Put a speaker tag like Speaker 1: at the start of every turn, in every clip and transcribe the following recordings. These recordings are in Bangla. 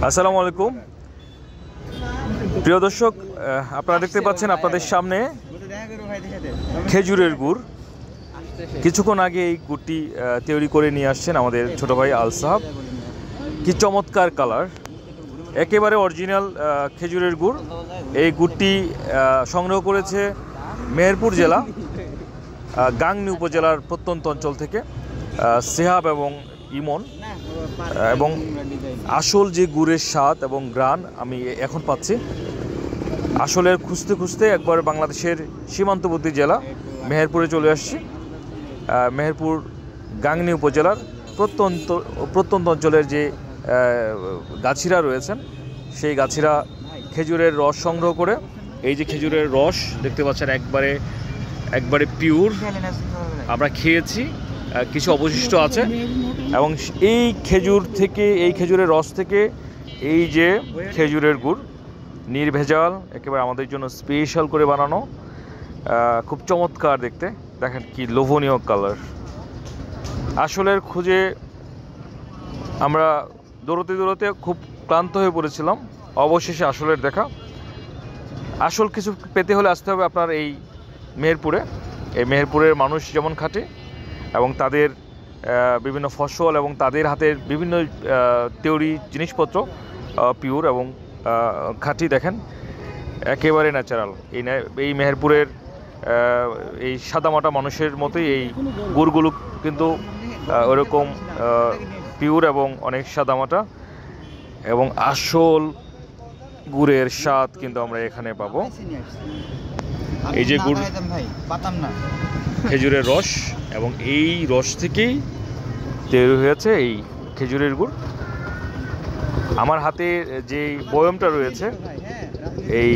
Speaker 1: আসসালামু আলাইকুম প্রিয় দর্শক, আপনারা দেখতে পাচ্ছেন আপনাদের সামনে খেজুরের গুড়। কিছুক্ষণ আগে এই গুড়টি তৈরি করে নিয়ে আসছেন আমাদের ছোট ভাই আল সাহাব। কি চমৎকার কালার, একেবারে অরিজিনাল খেজুরের গুড়। এই গুড়টি সংগ্রহ করেছে মেহেরপুর জেলা গাংনী উপজেলার প্রত্যন্ত অঞ্চল থেকে সেহাব এবং ইমন। এবং আসল যে গুড়ের স্বাদ এবং গ্রান আমি এখন পাচ্ছি, আসলের খুঁজতে খুঁজতে একবার বাংলাদেশের সীমান্তবর্তী জেলা মেহেরপুরে চলে আসছি। মেহেরপুর গাংনী উপজেলার প্রত্যন্ত অঞ্চলের যে গাছিরা রয়েছেন, সেই গাছিরা খেজুরের রস সংগ্রহ করে, এই যে খেজুরের রস দেখতে পাচ্ছেন একবারে পিওর আমরা খেয়েছি, কিছু অবশিষ্ট আছে। এবং এই খেজুরের রস থেকে এই যে খেজুরের গুড় নির্ভেজাল, একেবারে আমাদের জন্য স্পেশাল করে বানানো, খুব চমৎকার দেখতে। দেখেন কি লোভনীয় কালার। আসলের খুঁজে আমরা দৌড়তে খুব ক্লান্ত হয়ে পড়েছিলাম, অবশেষে আসলের দেখা। আসল কিছু পেতে হলে আসতে হবে আপনার এই মেহেরপুরে। এই মেহেরপুরের মানুষ যেমন খাটে এবং তাদের বিভিন্ন ফসল এবং তাদের হাতের বিভিন্ন তৈরি জিনিসপত্র পিওর এবং খাঁটি। দেখেন একেবারে ন্যাচারাল। এই মেহেরপুরের এই সাদামাটা মানুষের মতোই এই গুড়গুলো কিন্তু ওরকম পিওর এবং অনেক সাদামাটা, এবং আসল গুড়ের স্বাদ কিন্তু আমরা এখানে পাবো। এই যে গুড়, খেজুরের রস, এবং এই রস থেকেই তৈরি হয়েছে এই খেজুরের গুড়। আমার হাতে যে বয়মটা রয়েছে, এই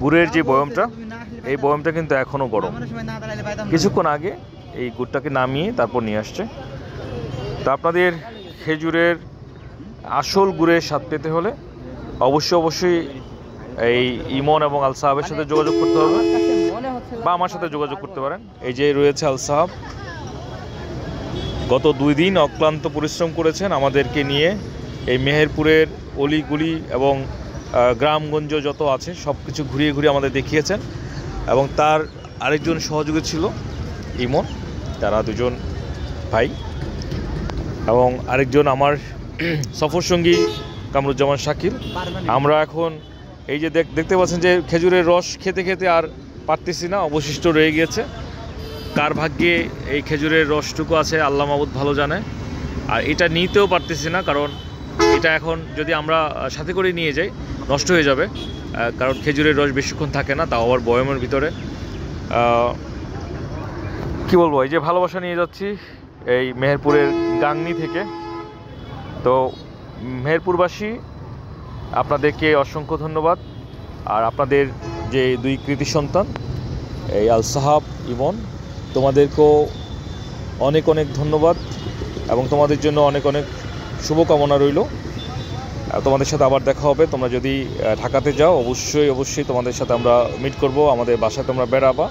Speaker 1: গুড়ের যে বয়মটা, এই বয়মটা কিন্তু এখনও গরম। কিছুক্ষণ আগে এই গুড়টাকে নামিয়ে তারপর নিয়ে আসছে। তো আপনাদের খেজুরের আসল গুড়ের স্বাদ পেতে হলে অবশ্যই এই ইমন এবং আল সাহাবের সাথে যোগাযোগ করতে হবে, বা আমার সাথে যোগাযোগ করতে পারেন। এই যে রয়েছে আল সাহাব, গত 2 দিন অক্লান্ত পরিশ্রম করেছেন আমাদেরকে নিয়ে। এই মেহেরপুরের অলিগুলি এবং গ্রামগঞ্জ যত আছে সব কিছু ঘুরিয়ে আমাদের দেখিয়েছেন। এবং তার আরেকজন সহযোগী ছিল ইমন, তারা দুজন ভাই। এবং আরেকজন আমার সফর সঙ্গী কামরুজ্জামান শাকিল। আমরা এখন এই যে দেখতে পাচ্ছেন যে খেজুরের রস খেতে খেতে আর পারতেছি না, অবশিষ্ট রয়ে গিয়েছে। কার ভাগ্যে এই খেজুরের রসটুকু আছে আল্লাহ মাবুদ ভালো জানে। আর এটা নিতেও পারতেছি না, কারণ এটা এখন যদি আমরা সাথে করে নিয়ে যাই নষ্ট হয়ে যাবে, কারণ খেজুরের রস বেশিক্ষণ থাকে না, তাও আবার বয়মের ভিতরে। কি বলবো, এই যে ভালোবাসা নিয়ে যাচ্ছি এই মেহেরপুরের গাংনী থেকে। তো মেহেরপুরবাসী, আপনাদেরকে অসংখ্য ধন্যবাদ। আর আপনাদের যে 2 কৃতি সন্তান এই আল সাহাব, ইমন, তোমাদেরকেও অনেক ধন্যবাদ এবং তোমাদের জন্য অনেক শুভকামনা রইল। তোমাদের সাথে আবার দেখা হবে। তোমরা যদি ঢাকাতে যাও অবশ্যই তোমাদের সাথে আমরা মিট করব, আমাদের বাসায় তোমরা বেড়াবা,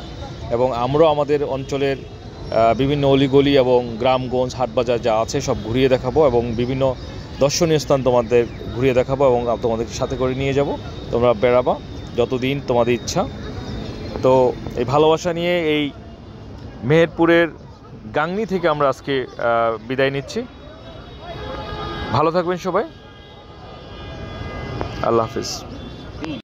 Speaker 1: এবং আমরাও আমাদের অঞ্চলের বিভিন্ন অলিগলি এবং গ্রামগঞ্জ হাটবাজার যা আছে সব ঘুরিয়ে দেখাবো, এবং বিভিন্ন দর্শনীয় স্থান তোমাদের ঘুরিয়ে দেখাবো, এবং তোমাদের সাথে করে নিয়ে যাব। তোমরা বেড়াবা যতদিন তোমাদের ইচ্ছা। তো এই ভালোবাসা নিয়ে এই মেহেরপুরের গাংনী থেকে আমরা আজকে বিদায় নিচ্ছি। ভালো থাকবেন সবাই, আল্লাহ হাফিজ।